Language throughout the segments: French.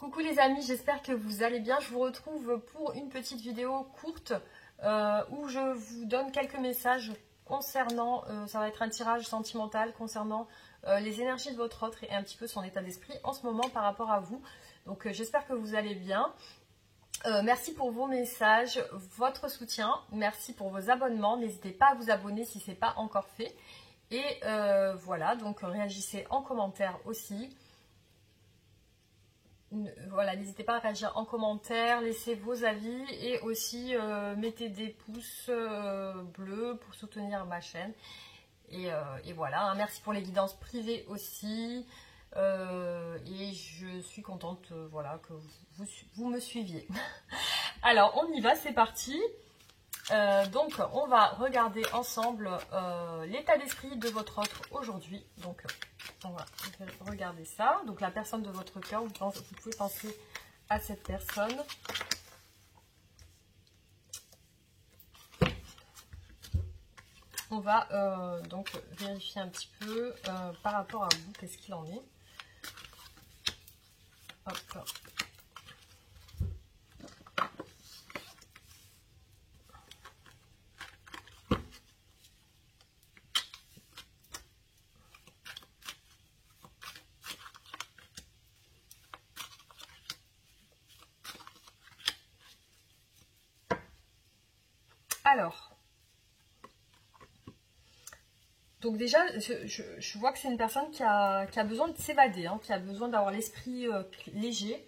Coucou les amis, j'espère que vous allez bien. Je vous retrouve pour une petite vidéo courte où je vous donne quelques messages concernant, ça va être un tirage sentimental concernant les énergies de votre autre et un petit peu son état d'esprit en ce moment par rapport à vous. Donc j'espère que vous allez bien. Merci pour vos messages, votre soutien, merci pour vos abonnements. N'hésitez pas à vous abonner si ce n'est pas encore fait. Et voilà, donc réagissez en commentaire aussi. Voilà, n'hésitez pas à réagir en commentaire, laissez vos avis et aussi mettez des pouces bleus pour soutenir ma chaîne. Et voilà, hein, merci pour les guidances privées aussi. Et je suis contente voilà, que vous me suiviez. Alors, on y va, c'est parti. Donc, on va regarder ensemble l'état d'esprit de votre autre aujourd'hui. Donc, on va regarder ça. Donc, la personne de votre cœur, vous pouvez penser à cette personne. On va donc vérifier un petit peu par rapport à vous, qu'est-ce qu'il en est. Hop. Alors, donc déjà, je vois que c'est une personne qui a besoin de s'évader, hein, qui a besoin d'avoir l'esprit léger,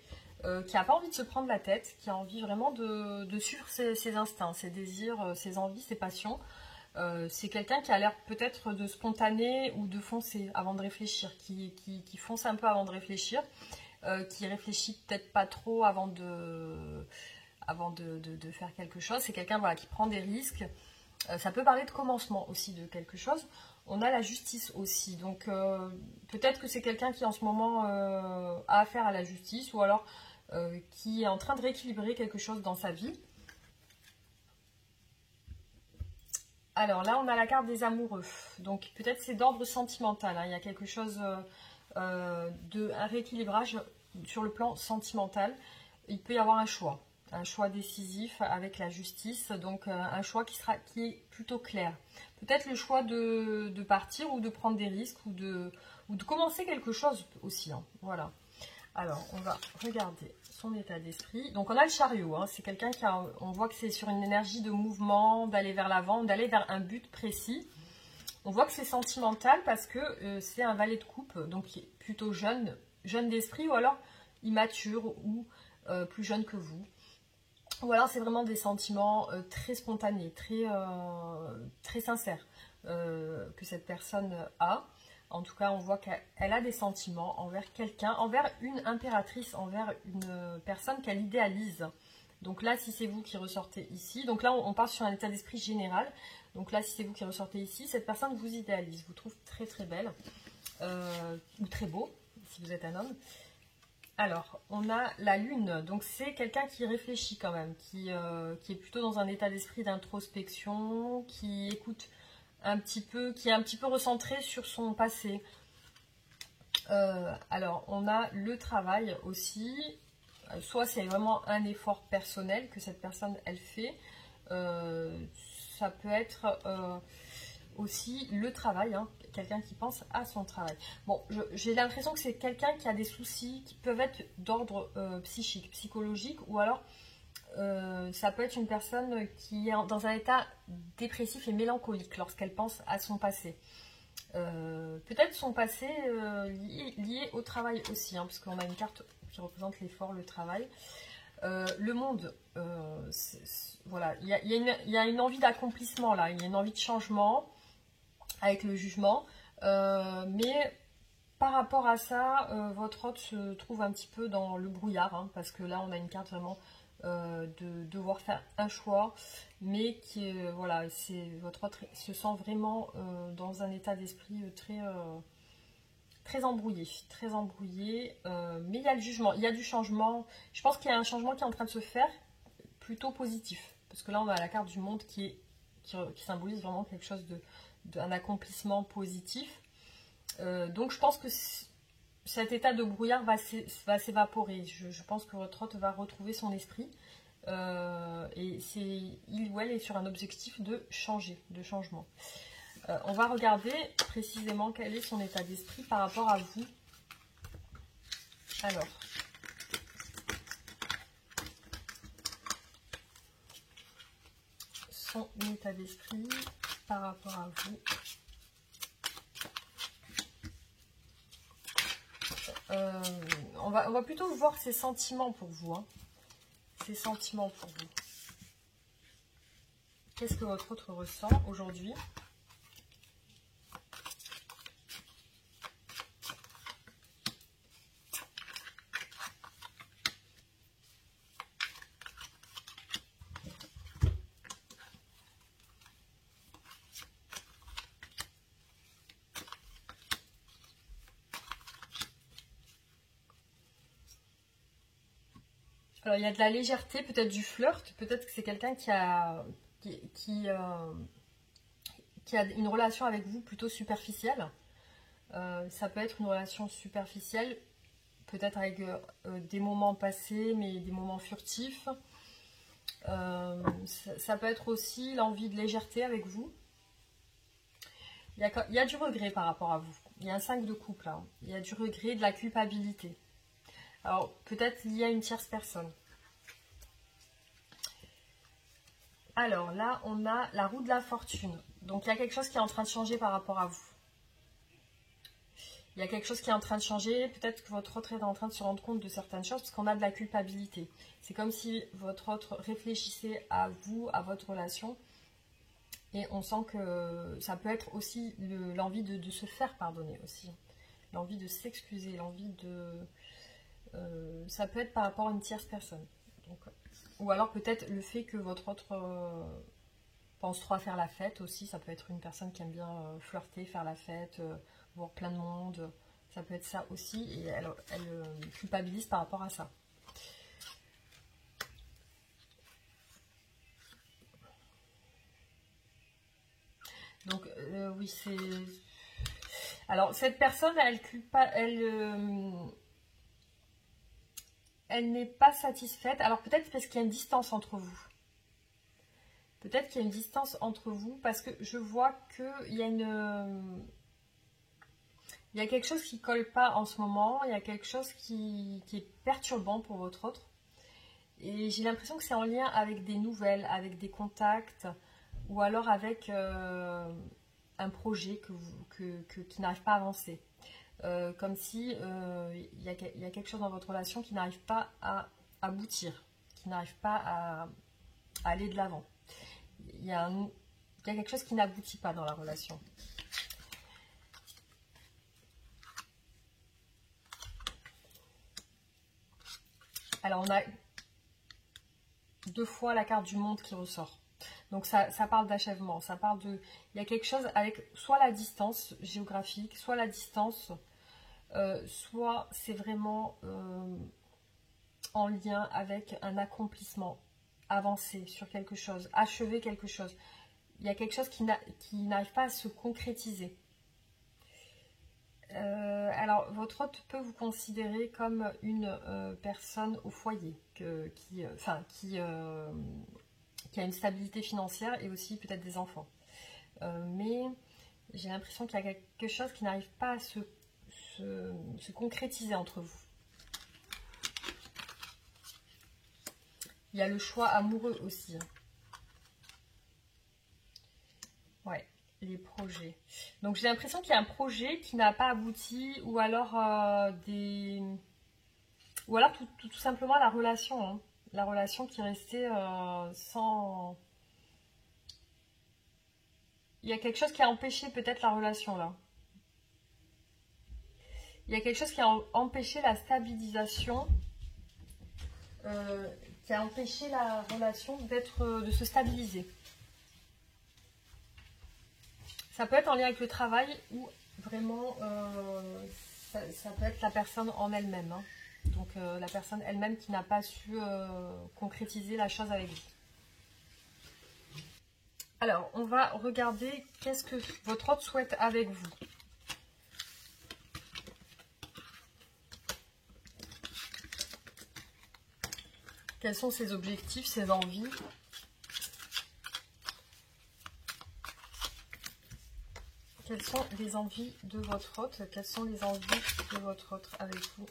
qui n'a pas envie de se prendre la tête, qui a envie vraiment de suivre ses instincts, ses désirs, ses envies, ses passions. C'est quelqu'un qui a l'air peut-être de spontané ou de foncer avant de réfléchir, qui fonce un peu avant de réfléchir, qui réfléchit peut-être pas trop avant de faire quelque chose. C'est quelqu'un voilà, qui prend des risques. Ça peut parler de commencement aussi de quelque chose. On a la justice aussi. Donc peut-être que c'est quelqu'un qui en ce moment a affaire à la justice ou alors qui est en train de rééquilibrer quelque chose dans sa vie. Alors là, on a la carte des amoureux. Donc peut-être c'est d'ordre sentimental. Hein. Il y a quelque chose un rééquilibrage sur le plan sentimental. Il peut y avoir un choix décisif avec la justice. Donc un choix qui est plutôt clair. Peut-être le choix de partir ou de prendre des risques ou de commencer quelque chose aussi. Hein. Voilà. Alors, on va regarder son état d'esprit. Donc, on a le chariot. Hein. C'est quelqu'un on voit que c'est sur une énergie de mouvement, d'aller vers l'avant, d'aller vers un but précis. On voit que c'est sentimental parce que c'est un valet de coupe, donc qui est plutôt jeune d'esprit ou alors immature ou plus jeune que vous. Ou alors, c'est vraiment des sentiments très spontanés, très sincères que cette personne a. En tout cas, on voit qu'elle a des sentiments envers quelqu'un, envers une impératrice, envers une personne qu'elle idéalise. Donc là, si c'est vous qui ressortez ici, donc là, on part sur un état d'esprit général. Donc là, si c'est vous qui ressortez ici, cette personne vous idéalise, vous trouve très très belle, ou très beau, si vous êtes un homme. Alors, on a la lune, donc c'est quelqu'un qui réfléchit quand même, qui est plutôt dans un état d'esprit d'introspection, qui écoute un petit peu, qui est un petit peu recentré sur son passé. Alors, on a le travail aussi. Soit c'est vraiment un effort personnel que cette personne, elle fait. Ça peut être aussi le travail, hein, quelqu'un qui pense à son travail. Bon, j'ai l'impression que c'est quelqu'un qui a des soucis qui peuvent être d'ordre psychique, psychologique, ou alors ça peut être une personne qui est dans un état dépressif et mélancolique lorsqu'elle pense à son passé. Peut-être son passé lié au travail aussi, hein, parce qu'on a une carte qui représente l'effort, le travail. Le monde, voilà, il y a une envie d'accomplissement là, il y a une envie de changement avec le jugement, mais par rapport à ça, votre autre se trouve un petit peu dans le brouillard, hein, parce que là on a une carte vraiment de devoir faire un choix, mais qui est, voilà, votre autre se sent vraiment dans un état d'esprit très embrouillé, mais il y a le jugement, il y a du changement. Je pense qu'il y a un changement qui est en train de se faire, plutôt positif, parce que là on a la carte du monde qui symbolise vraiment quelque chose d'un accomplissement positif. Donc je pense que cet état de brouillard va s'évaporer. Je pense que votre hôte va retrouver son esprit. Et il ou elle est sur un objectif de changer, de changement. On va regarder précisément quel est son état d'esprit par rapport à vous. Alors, son état d'esprit par rapport à vous. On va plutôt voir ses sentiments pour vous. Hein. Ses sentiments pour vous. Qu'est-ce que votre autre ressent aujourd'hui? Alors, il y a de la légèreté, peut-être du flirt, peut-être que c'est quelqu'un qui a une relation avec vous plutôt superficielle. Ça peut être une relation superficielle, peut-être avec des moments passés, mais des moments furtifs. Ça peut être aussi l'envie de légèreté avec vous. Il y a du regret par rapport à vous. Il y a un 5 de coupe là. Il y a du regret, de la culpabilité. Alors, peut-être il y a une tierce personne. Alors là, on a la roue de la fortune. Donc, il y a quelque chose qui est en train de changer par rapport à vous. Il y a quelque chose qui est en train de changer. Peut-être que votre autre est en train de se rendre compte de certaines choses parce qu'on a de la culpabilité. C'est comme si votre autre réfléchissait à vous, à votre relation. Et on sent que ça peut être aussi l'envie de se faire pardonner aussi. L'envie de s'excuser, l'envie de... ça peut être par rapport à une tierce personne. Donc, ou alors peut-être le fait que votre autre pense trop à faire la fête aussi. Ça peut être une personne qui aime bien flirter, faire la fête, voir plein de monde. Ça peut être ça aussi. Et elle culpabilise par rapport à ça. Donc oui, c'est... Alors cette personne, elle n'est pas satisfaite. Alors peut-être parce qu'il y a une distance entre vous. Peut-être qu'il y a une distance entre vous parce que je vois qu'il y a il y a quelque chose qui ne colle pas en ce moment. Il y a quelque chose qui est perturbant pour votre autre. Et j'ai l'impression que c'est en lien avec des nouvelles, avec des contacts ou alors avec un projet qui n'arrive pas à avancer. Comme si il y a quelque chose dans votre relation qui n'arrive pas à aboutir, qui n'arrive pas à aller de l'avant. Il y a quelque chose qui n'aboutit pas dans la relation. Alors, on a 2 fois la carte du monde qui ressort. Donc, ça parle d'achèvement. Ça parle de... Il y a quelque chose avec soit la distance géographique, soit la distance, soit c'est vraiment en lien avec un accomplissement, avancer sur quelque chose, achever quelque chose. Il y a quelque chose qui n'arrive pas à se concrétiser. Alors, votre hôte peut vous considérer comme une personne au foyer, qui a une stabilité financière et aussi peut-être des enfants. Mais j'ai l'impression qu'il y a quelque chose qui n'arrive pas à se concrétiser entre vous. Il y a le choix amoureux aussi. Ouais. Les projets. Donc j'ai l'impression qu'il y a un projet qui n'a pas abouti ou alors tout simplement la relation. Hein. La relation qui est restée sans... Il y a quelque chose qui a empêché peut-être la relation là. Il y a quelque chose qui a empêché la stabilisation, qui a empêché la relation de se stabiliser. Ça peut être en lien avec le travail ou vraiment ça peut être la personne en elle-même. Hein. Donc la personne elle-même qui n'a pas su concrétiser la chose avec vous. Alors, on va regarder qu'est-ce que votre autre souhaite avec vous. Quels sont ses objectifs, ses envies? Quelles sont les envies de votre hôte? Quelles sont les envies de votre hôte avec vous?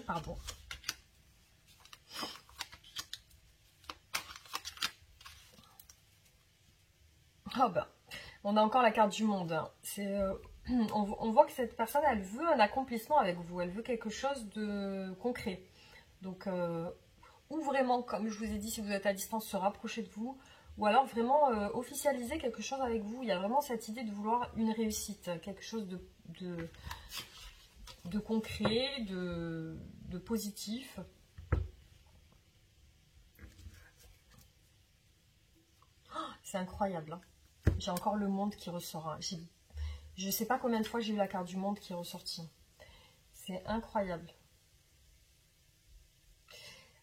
Pardon. Oh ben, on a encore la carte du monde. Hein. On voit que cette personne, elle veut un accomplissement avec vous. Elle veut quelque chose de concret. Donc, ou vraiment, comme je vous ai dit, si vous êtes à distance, se rapprocher de vous. Ou alors vraiment officialiser quelque chose avec vous. Il y a vraiment cette idée de vouloir une réussite. Quelque chose de concret, de positif. Oh, c'est incroyable. Hein. J'ai encore le monde qui ressort. Hein. Je ne sais pas combien de fois j'ai eu la carte du monde qui est ressortie. C'est incroyable.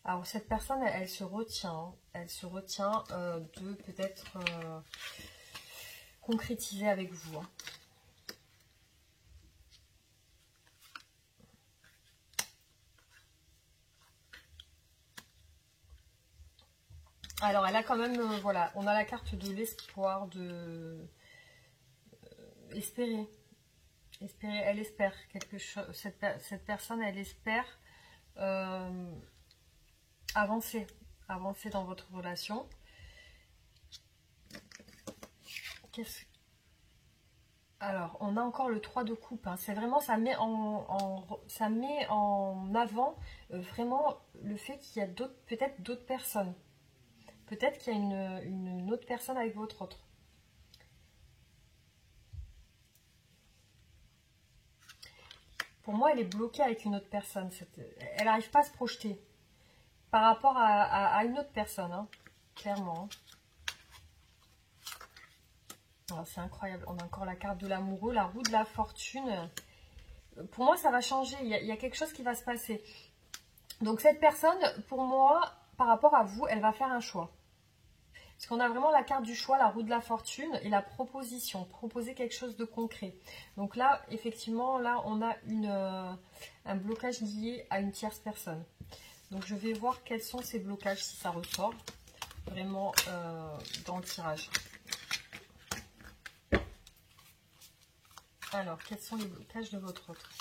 Alors cette personne, elle se retient. Hein. Elle se retient de peut-être concrétiser avec vous. Hein. Alors elle a quand même, voilà, on a la carte de l'espoir, de espérer. Espérer, elle espère quelque chose. Cette personne, elle espère avancer dans votre relation. Alors, on a encore le 3 de coupe. Hein. C'est vraiment, ça met en avant vraiment le fait qu'il y a peut-être d'autres personnes. Peut-être qu'il y a une autre personne avec votre autre. Pour moi, elle est bloquée avec une autre personne. Elle n'arrive pas à se projeter par rapport à une autre personne, hein, clairement. C'est incroyable. On a encore la carte de l'amoureux, la roue de la fortune. Pour moi, ça va changer. Il y a quelque chose qui va se passer. Donc, cette personne, pour moi, par rapport à vous, elle va faire un choix. Parce qu'on a vraiment la carte du choix, la roue de la fortune et la proposition. Proposer quelque chose de concret. Donc là, effectivement, là, on a un blocage lié à une tierce personne. Donc, je vais voir quels sont ces blocages, si ça ressort vraiment dans le tirage. Alors, quels sont les blocages de votre autre?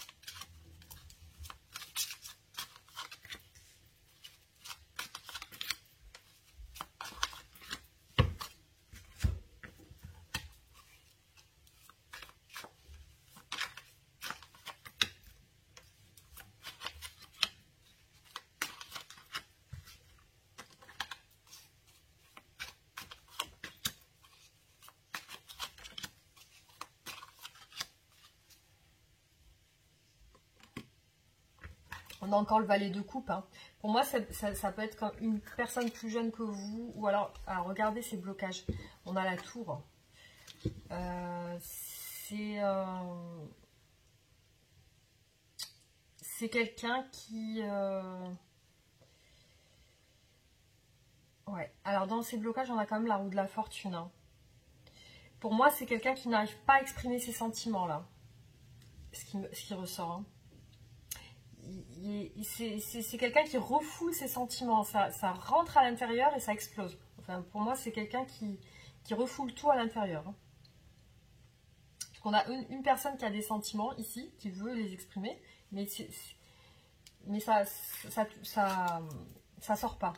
On a encore le valet de coupe. Hein. Pour moi, ça peut être comme une personne plus jeune que vous. Ou alors, regardez ces blocages. On a la tour. C'est quelqu'un qui... Ouais. Alors, dans ces blocages, on a quand même la roue de la fortune. Hein. Pour moi, c'est quelqu'un qui n'arrive pas à exprimer ses sentiments, là. Ce qui ressort. Hein. C'est quelqu'un qui refoule ses sentiments, ça rentre à l'intérieur et ça explose. Enfin, pour moi, c'est quelqu'un qui refoule tout à l'intérieur. Hein. Parce qu'on a une personne qui a des sentiments ici, qui veut les exprimer, mais ça sort pas.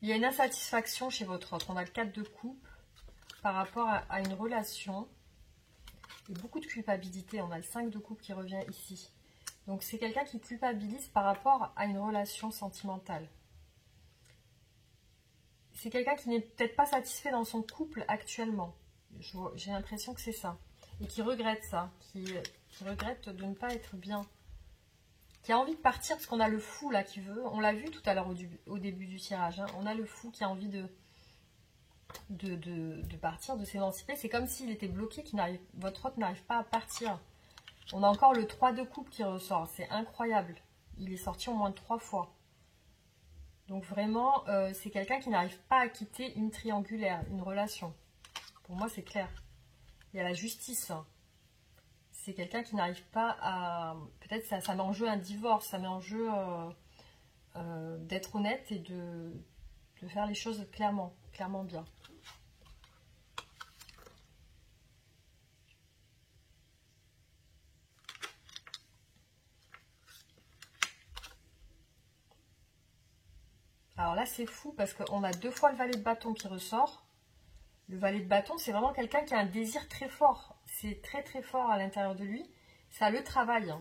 Il y a une insatisfaction chez votre autre. On a le 4 de coupe par rapport à une relation. Et beaucoup de culpabilité. On a le 5 de coupe qui revient ici. Donc, c'est quelqu'un qui culpabilise par rapport à une relation sentimentale. C'est quelqu'un qui n'est peut-être pas satisfait dans son couple actuellement. J'ai l'impression que c'est ça. Et qui regrette ça. Qui regrette de ne pas être bien. Qui a envie de partir parce qu'on a le fou là qui veut. On l'a vu tout à l'heure au début du tirage. Hein. On a le fou qui a envie de de partir, de s'émanciper. C'est comme s'il était bloqué, votre autre n'arrive pas à partir. On a encore le 3 de coupe qui ressort. C'est incroyable. Il est sorti au moins 3 fois. Donc vraiment, c'est quelqu'un qui n'arrive pas à quitter une triangulaire, une relation. Pour moi, c'est clair. Il y a la justice. C'est quelqu'un qui n'arrive pas à... Peut-être ça met en jeu un divorce, ça met en jeu d'être honnête et de faire les choses clairement bien. Alors là, c'est fou parce qu'on a 2 fois le valet de bâton qui ressort. Le valet de bâton, c'est vraiment quelqu'un qui a un désir très fort. C'est très très fort à l'intérieur de lui. Ça le travaille.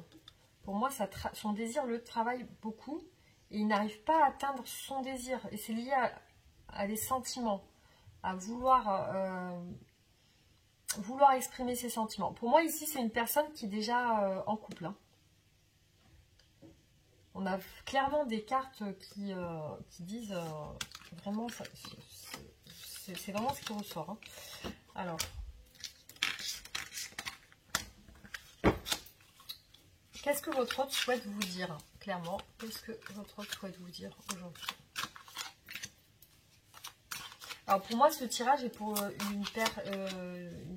Pour moi, son désir le travaille beaucoup. Et il n'arrive pas à atteindre son désir. Et c'est lié à des sentiments. À vouloir exprimer ses sentiments. Pour moi, ici, c'est une personne qui est déjà en couple. Hein. On a clairement des cartes qui disent vraiment, c'est vraiment ce qui ressort. Hein. Alors, qu'est-ce que votre autre souhaite vous dire, clairement? Qu'est-ce que votre autre souhaite vous dire aujourd'hui? Alors, pour moi, ce tirage est pour une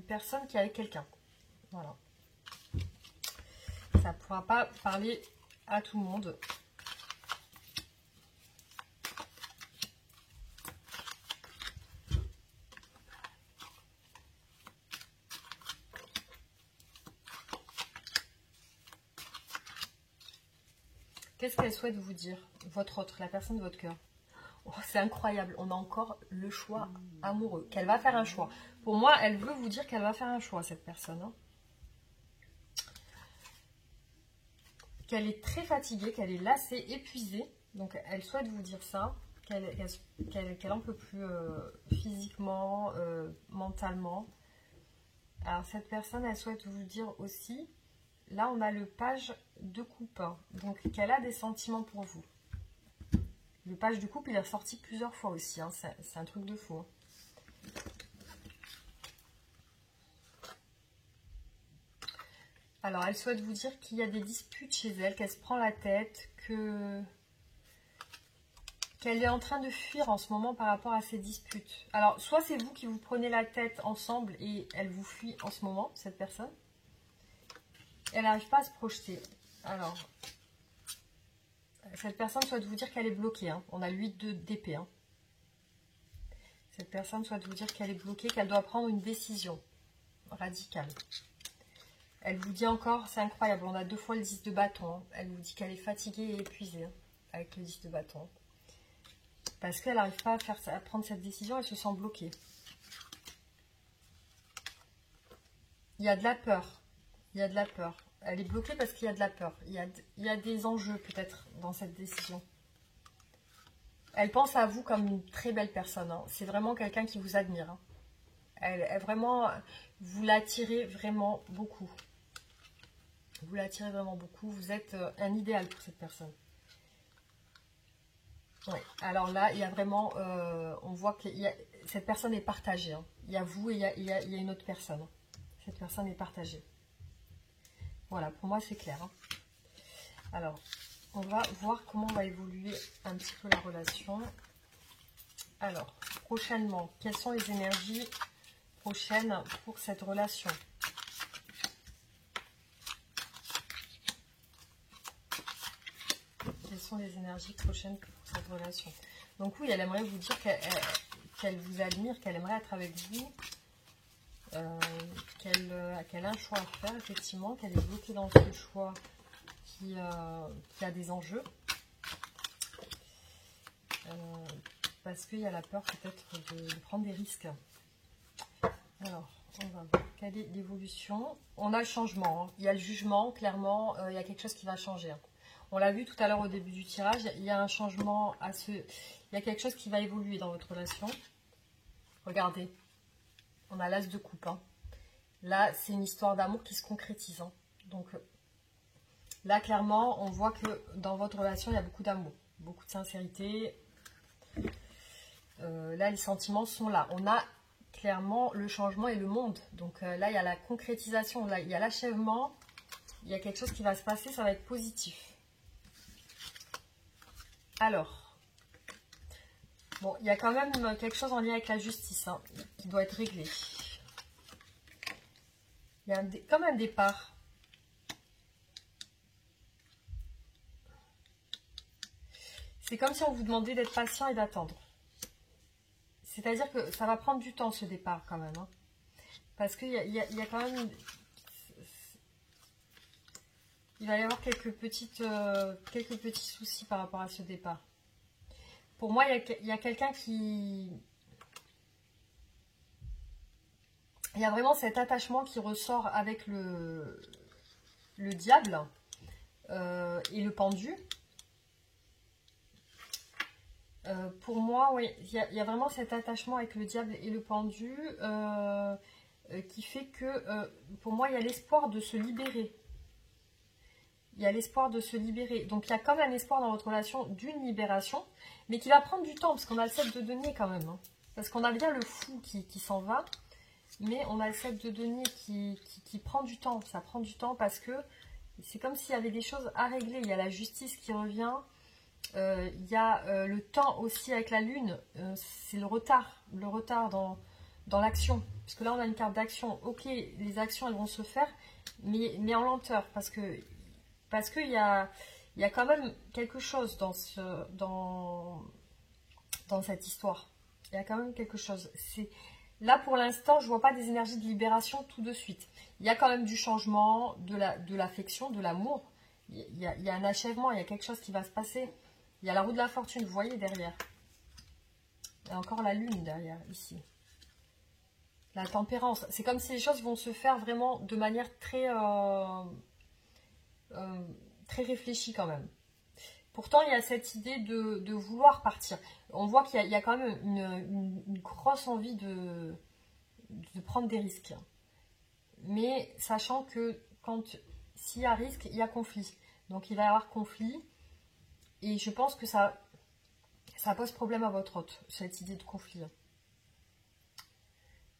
personne qui est avec quelqu'un. Voilà. Ça ne pourra pas parler à tout le monde. Qu'est-ce qu'elle souhaite vous dire, votre autre, la personne de votre cœur? Oh, c'est incroyable, on a encore le choix amoureux, qu'elle va faire un choix. Pour moi, elle veut vous dire qu'elle va faire un choix, cette personne. Hein. Qu'elle est très fatiguée, qu'elle est lassée, épuisée. Donc, elle souhaite vous dire ça, qu'elle en peut plus physiquement, mentalement. Alors, cette personne, elle souhaite vous dire aussi... Là, on a le page de coupe, hein. Donc qu'elle a des sentiments pour vous. Le page de coupe, il est ressorti plusieurs fois aussi, hein. C'est un truc de fou. Hein. Alors, elle souhaite vous dire qu'il y a des disputes chez elle, qu'elle se prend la tête, qu'elle est en train de fuir en ce moment par rapport à ces disputes. Alors, soit c'est vous qui vous prenez la tête ensemble et elle vous fuit en ce moment, cette personne. Elle n'arrive pas à se projeter. Alors, cette personne souhaite vous dire qu'elle est bloquée. Hein. On a le 8 d'épée. Hein. Cette personne souhaite vous dire qu'elle est bloquée, qu'elle doit prendre une décision radicale. Elle vous dit encore, c'est incroyable, on a 2 fois le 10 de bâton. Hein. Elle vous dit qu'elle est fatiguée et épuisée hein, avec le 10 de bâton. Parce qu'elle n'arrive pas à prendre cette décision, elle se sent bloquée. Il y a de la peur. Il y a de la peur. Elle est bloquée parce qu'il y a de la peur. Il y a des enjeux peut-être dans cette décision. Elle pense à vous comme une très belle personne. Hein. C'est vraiment quelqu'un qui vous admire. Hein. Elle vraiment, vous l'attirez vraiment beaucoup. Vous l'attirez vraiment beaucoup. Vous êtes un idéal pour cette personne. Ouais. Alors là, il y a vraiment, on voit que cette personne est partagée. Hein. Il y a vous et il y a une autre personne. Cette personne est partagée. Voilà, pour moi, c'est clair. Hein. Alors, on va voir comment va évoluer un petit peu la relation. Alors, prochainement, quelles sont les énergies prochaines pour cette relation? Quelles sont les énergies prochaines pour cette relation? Donc oui, elle aimerait vous dire qu'elle vous admire, qu'elle aimerait être avec vous. Qu'elle a un choix à faire, effectivement, qu'elle est bloquée dans ce choix qui a des enjeux. Parce qu'il y a la peur peut-être de prendre des risques. Alors, on va voir quelle est l'évolution. On a le changement, hein. Il y a le jugement, clairement, il y a quelque chose qui va changer. Hein. On l'a vu tout à l'heure au début du tirage, il y a un changement il y a quelque chose qui va évoluer dans votre relation. Regardez. On a l'as de coupe. Hein. Là, c'est une histoire d'amour qui se concrétise. Hein. Donc, là, clairement, on voit que dans votre relation, il y a beaucoup d'amour, beaucoup de sincérité. Là, les sentiments sont là. On a clairement le changement et le monde. Donc là, il y a la concrétisation, là, il y a l'achèvement. Il y a quelque chose qui va se passer, ça va être positif. Alors, bon, il y a quand même quelque chose en lien avec la justice hein, qui doit être réglé. Il y a comme un départ. C'est comme si on vous demandait d'être patient et d'attendre. C'est-à-dire que ça va prendre du temps ce départ quand même. Hein. Parce qu'il y a quand même... Il va y avoir quelques petits soucis par rapport à ce départ. Pour moi, il y a quelqu'un qui... Il y a vraiment cet attachement qui ressort avec le diable et le pendu. Pour moi, oui, il y a vraiment cet attachement avec le diable et le pendu qui fait que, pour moi, il y a l'espoir de se libérer. Il y a l'espoir de se libérer. Donc, il y a comme un espoir dans votre relation d'une libération, mais qui va prendre du temps, parce qu'on a le 7 de denier quand même. Hein. Parce qu'on a bien le fou qui s'en va, mais on a le 7 de denier qui prend du temps. Ça prend du temps parce que c'est comme s'il y avait des choses à régler. Il y a la justice qui revient. Il y a le temps aussi avec la lune. C'est le retard dans l'action. Parce que là, on a une carte d'action. Ok, les actions, elles vont se faire, mais en lenteur. Parce qu'il y a quand même quelque chose dans cette histoire. Il y a quand même quelque chose. Là, pour l'instant, je ne vois pas des énergies de libération tout de suite. Il y a quand même du changement, de l'affection, de l'amour. Il y a un achèvement, il y a quelque chose qui va se passer. Il y a la roue de la fortune, vous voyez, derrière. Il y a encore la lune derrière, ici. La tempérance. C'est comme si les choses vont se faire vraiment de manière très réfléchie quand même. Pourtant, il y a cette idée de vouloir partir. On voit qu'il y a quand même une grosse envie de prendre des risques. Mais sachant que s'il y a risque, il y a conflit. Donc, il va y avoir conflit. Et je pense que ça pose problème à votre hôte, cette idée de conflit.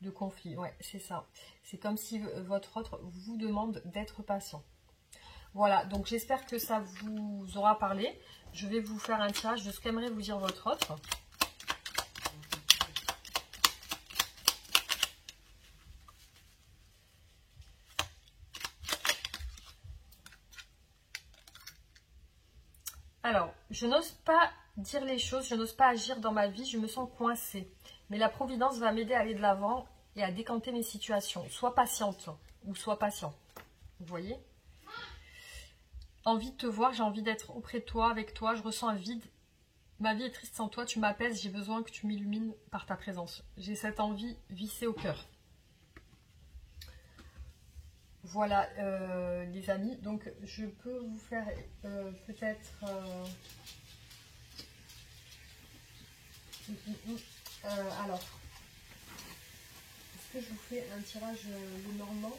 De conflit, ouais, c'est ça. C'est comme si votre hôte vous demande d'être patient. Voilà, donc j'espère que ça vous aura parlé. Je vais vous faire un tirage de ce qu'aimerait vous dire votre hôte. Alors, je n'ose pas dire les choses, je n'ose pas agir dans ma vie, je me sens coincée. Mais la providence va m'aider à aller de l'avant et à décanter mes situations. Sois patiente ou sois patient. Vous voyez ? Envie de te voir, j'ai envie d'être auprès de toi, avec toi, je ressens un vide. Ma vie est triste sans toi, tu m'apaises, j'ai besoin que tu m'illumines par ta présence. J'ai cette envie vissée au cœur. Voilà les amis, donc je peux vous faire peut-être alors est-ce que je vous fais un tirage le normand?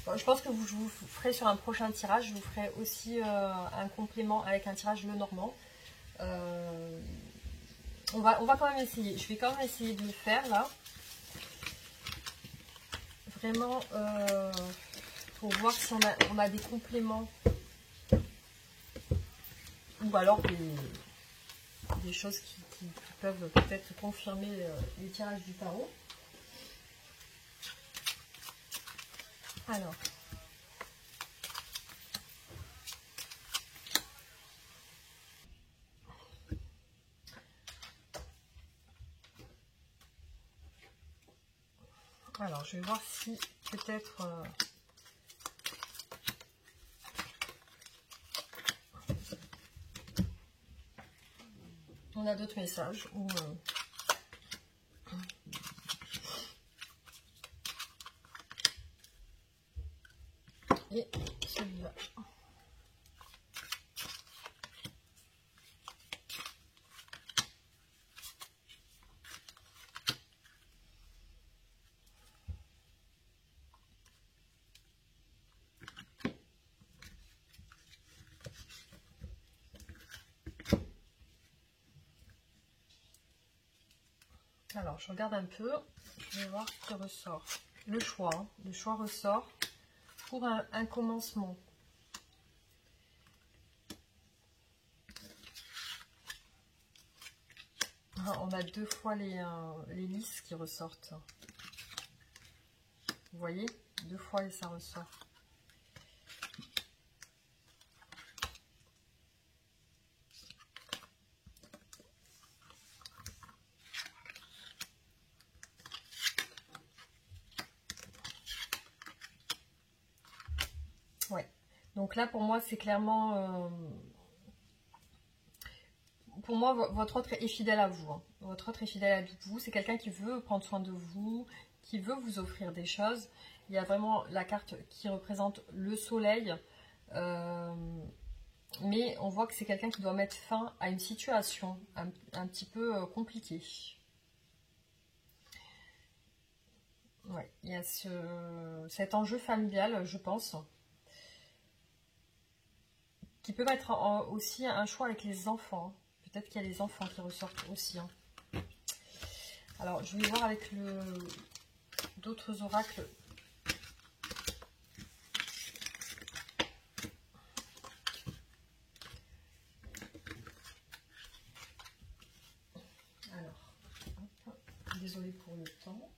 Bon, je pense que je vous ferai sur un prochain tirage, je vous ferai aussi un complément avec un tirage le normand. On va quand même essayer, je vais quand même essayer de le faire là, vraiment pour voir si on a des compléments ou alors des choses qui peuvent peut-être confirmer les tirages du tarot. Alors, je vais voir si peut-être on a d'autres messages ou et celui-là. Alors, je regarde un peu. Je vais voir ce qui ressort. Le choix. Hein. Le choix ressort pour un commencement. Ah, on a 2 fois les lys qui ressortent. Vous voyez, 2 fois et ça ressort. Ouais. Donc là, pour moi, c'est clairement... pour moi, votre autre est fidèle à vous. Hein. Votre autre est fidèle à vous. C'est quelqu'un qui veut prendre soin de vous, qui veut vous offrir des choses. Il y a vraiment la carte qui représente le soleil. Mais on voit que c'est quelqu'un qui doit mettre fin à une situation un petit peu compliquée. Ouais, il y a cet enjeu familial, je pense, qui peut mettre aussi un choix avec les enfants. Peut-être qu'il y a les enfants qui ressortent aussi. Hein. Alors, je vais voir avec d'autres oracles. Alors, hop, désolée pour le temps.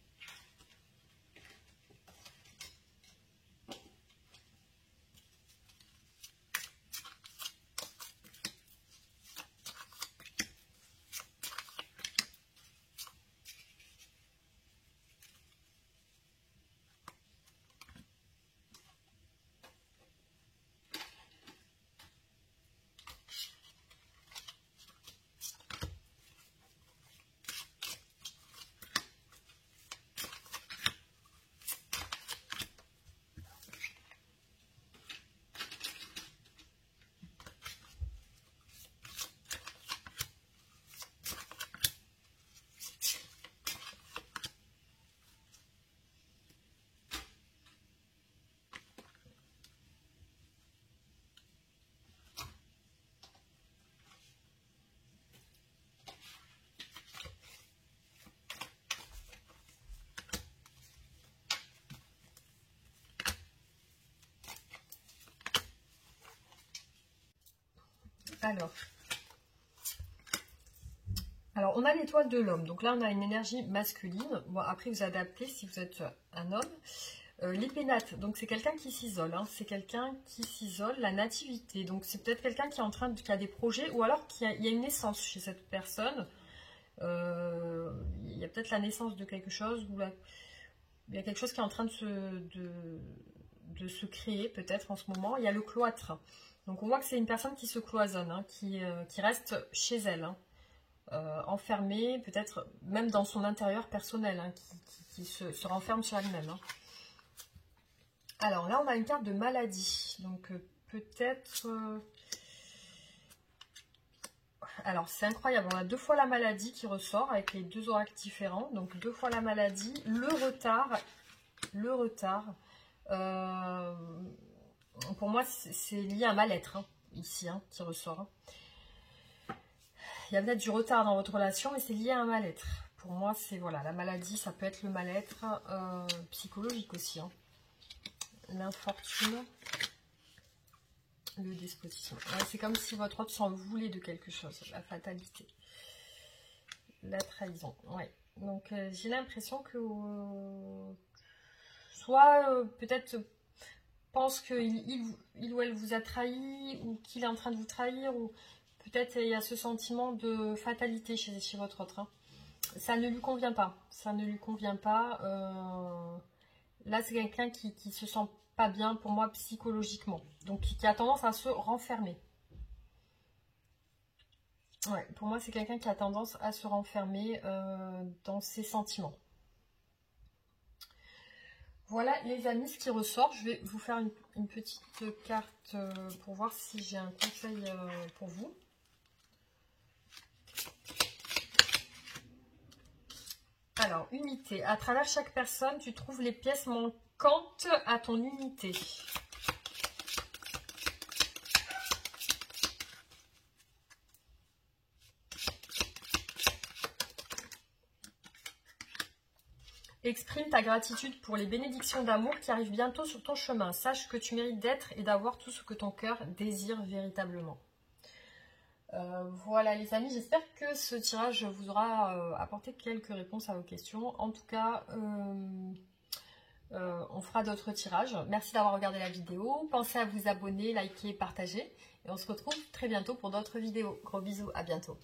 Alors, on a l'étoile de l'homme. Donc là, on a une énergie masculine. Bon, après, vous adaptez si vous êtes un homme. Les pénates, donc c'est quelqu'un qui s'isole. Hein. C'est quelqu'un qui s'isole. La nativité, donc c'est peut-être quelqu'un qui est en train qui a des projets ou alors il y a une naissance chez cette personne. Il y a peut-être la naissance de quelque chose ou il y a quelque chose qui est en train de se créer peut-être en ce moment. Il y a le cloître. Donc on voit que c'est une personne qui se cloisonne, hein, qui reste chez elle. Hein. Enfermée, peut-être même dans son intérieur personnel, hein, qui se renferme sur elle-même. Hein. Alors là, on a une carte de maladie. Donc peut-être... Alors c'est incroyable, on a 2 fois la maladie qui ressort avec les 2 oracles différents. Donc 2 fois la maladie, le retard. Le retard. Pour moi, c'est lié à un mal-être, hein, ici, hein, qui ressort. Hein. Il y a peut-être du retard dans votre relation, mais c'est lié à un mal-être. Pour moi, c'est voilà, la maladie, ça peut être le mal-être psychologique aussi. Hein. L'infortune, le despotisme. Ouais, c'est comme si votre autre s'en voulait de quelque chose, la fatalité, la trahison. Ouais. Donc j'ai l'impression que soit peut-être pense qu'il ou elle vous a trahi ou qu'il est en train de vous trahir ou peut-être il y a ce sentiment de fatalité chez votre autre. Hein. Ça ne lui convient pas. Ça ne lui convient pas. Là, c'est quelqu'un qui se sent pas bien pour moi psychologiquement. Donc, qui a tendance à se renfermer. Ouais, pour moi, c'est quelqu'un qui a tendance à se renfermer dans ses sentiments. Voilà, les amis, ce qui ressort. Je vais vous faire une petite carte pour voir si j'ai un conseil pour vous. Alors, unité. À travers chaque personne, tu trouves les pièces manquantes à ton unité. Exprime ta gratitude pour les bénédictions d'amour qui arrivent bientôt sur ton chemin. Sache que tu mérites d'être et d'avoir tout ce que ton cœur désire véritablement. Voilà les amis, j'espère que ce tirage vous aura apporté quelques réponses à vos questions. En tout cas, on fera d'autres tirages. Merci d'avoir regardé la vidéo. Pensez à vous abonner, liker, partager. Et on se retrouve très bientôt pour d'autres vidéos. Gros bisous, à bientôt.